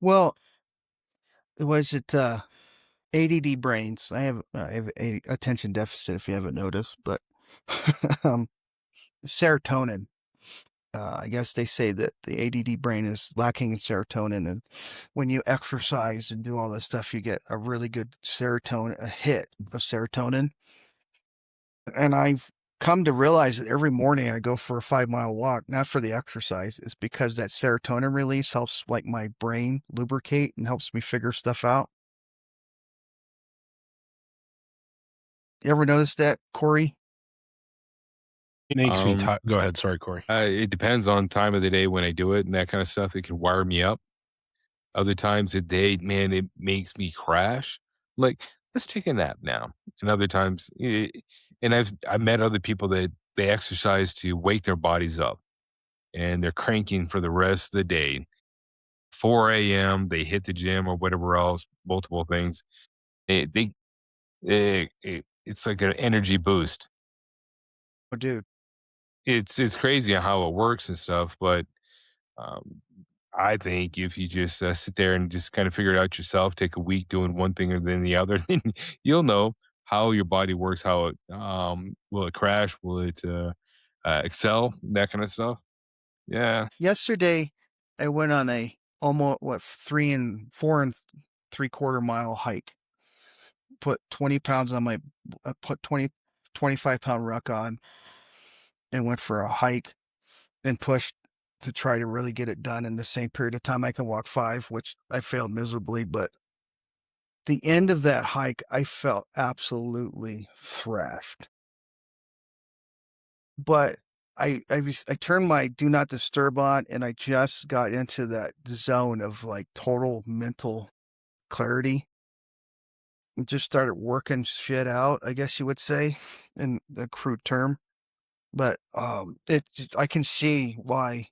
Well, was it ADD brains? I have attention deficit if you haven't noticed, but um, serotonin. I guess they say that the ADD brain is lacking in serotonin, and when you exercise and do all this stuff, you get a really good serotonin, a hit of serotonin. And I've come to realize that every morning I go for a 5 mile walk, not for the exercise, it's because that serotonin release helps like my brain lubricate and helps me figure stuff out. You ever notice that, Corey? It makes me Um, ti Go ahead, sorry, Corey. it depends on time of the day when I do it and that kind of stuff. It can wire me up. Other times a day, man, it makes me crash. Like, let's take a nap now. And other times, and I've met other people that they exercise to wake their bodies up, and they're cranking for the rest of the day. 4 a.m. They hit the gym or whatever else, multiple things. It's like an energy boost. Oh, dude. It's crazy how it works and stuff, but Um, I think if you just sit there and just kind of figure it out yourself, take a week doing one thing or then the other, then you'll know how your body works, how it will it crash, will it excel, that kind of stuff. Yeah, Yesterday, I went on a almost what 3 and 4 and 3/4 mile hike. Put 20 pounds on my, put 25 pound ruck on, and went for a hike and pushed to try to really get it done in the same period of time I can walk 5, which I failed miserably. But the end of that hike, I felt absolutely thrashed. But I turned my do not disturb on, and I just got into that zone of like total mental clarity and just started working shit out, I guess you would say, in the crude term. But it just, I can see why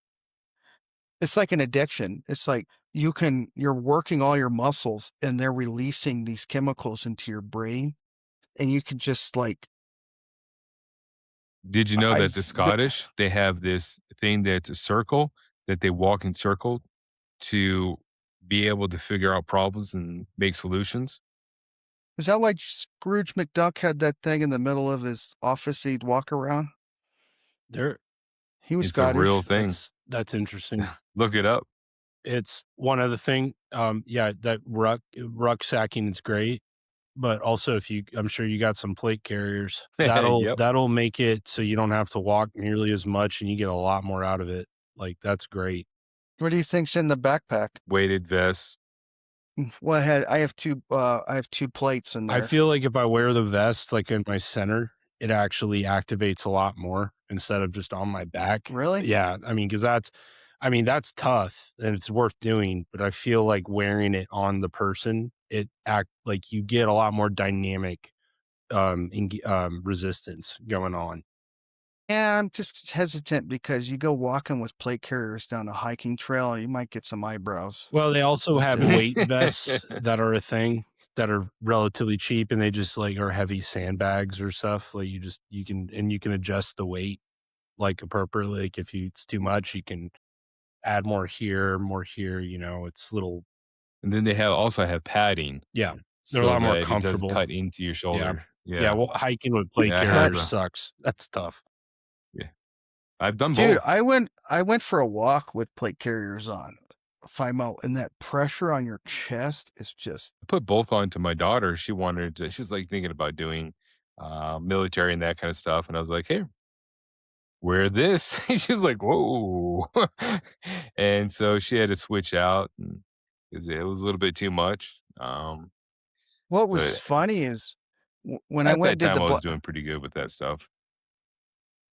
it's like an addiction. It's like you're working all your muscles and they're releasing these chemicals into your brain, and you can just like did you know that the I've been, Scottish they have this thing that's a circle that they walk in circle to be able to figure out problems and make solutions? is that why Scrooge McDuck had that thing in the middle of his office he'd walk around? There He was It's a real Scottish. thing. that's interesting. Look it up. It's one other thing, yeah, that rucksacking is great, but also if you I'm sure you got some plate carriers, Yep. that'll make it so you don't have to walk nearly as much and you get a lot more out of it. Like, that's great. What do you think's in the backpack? Weighted vests. Well, I have two plates in I there. feel like if I wear the vest, like, in my center, it actually activates a lot more instead of just on my back. Really? Yeah, I mean, 'cause that's tough and it's worth doing, but I feel like wearing it on the person, it act like you get a lot more dynamic, resistance going on. Yeah, I'm just hesitant because you go walking with plate carriers down a hiking trail, you might get some eyebrows. Well, they also Just have saying. weight vests that are a thing that are relatively cheap, and they just, like, are heavy sandbags or stuff, like, you can adjust the weight, like, appropriately, like, if it's too much, you can add more here, it's little. And then they also have padding Yeah, they're a so lot more that it doesn't comfortable. cut into your Yeah. shoulder. Yeah, Yeah. well, hiking with plate Yeah, I But have carriers a sucks. That's tough. yeah. I've done dude, both. I went for a walk with plate carriers on, 5 mile, and that pressure on your chest is just I put both on to my daughter. She was like thinking about doing military and that kind of stuff. And I was like, hey, wear this. And she was like, whoa. And so she had to switch out and 'cause it was a little bit too much. what was But funny is when I at went that and did time I was doing pretty good with that stuff.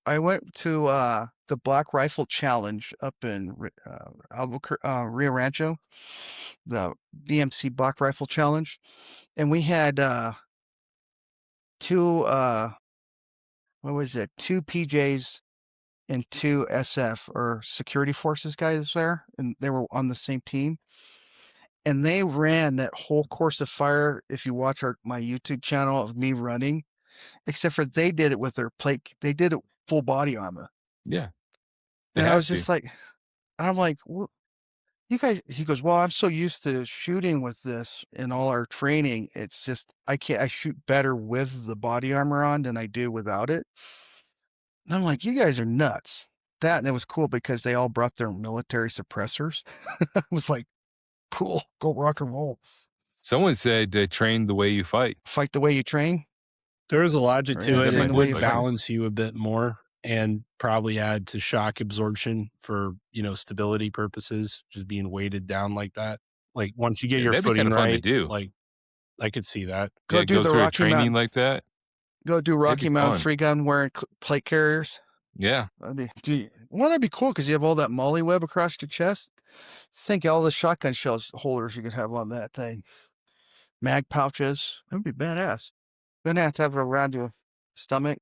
I went to the Black Rifle Challenge up in Albuquerque, Rio Rancho, the BMC Black Rifle Challenge, and we had two what was it? Two PJs and two SF or security forces guys there, and they were on the same team. And they ran that whole course of fire. If you watch my YouTube channel of me running, except for they did it with their plate, they did it full body armor. Yeah. They And I have was to. just like, I'm like, You guys, he goes, well, I'm so used to shooting with this in all our training. It's just, I shoot better with the body armor on than I do without it. And I'm like, you guys are nuts. And it was cool because they all brought their military suppressors. I was like, cool, go rock and roll. Someone said train the way you fight. Fight the way you train. There is a logic Or to is it. that It the way would you fight? balance you a bit more and probably add to shock absorption for, stability purposes, just being weighted down like that. Like once you get your That'd be footing kinda fun to right, do. like I could see that. Go do go the through a Rocky training Mountain. like that. Go do That'd Rocky be Mountain fun. 3-gun wearing plate carriers. Yeah. That'd be cool because you have all that molly web across your chest. Think all the shotgun shells holders you could have on that thing. Mag pouches. That'd be badass. Gonna have to have it around your stomach.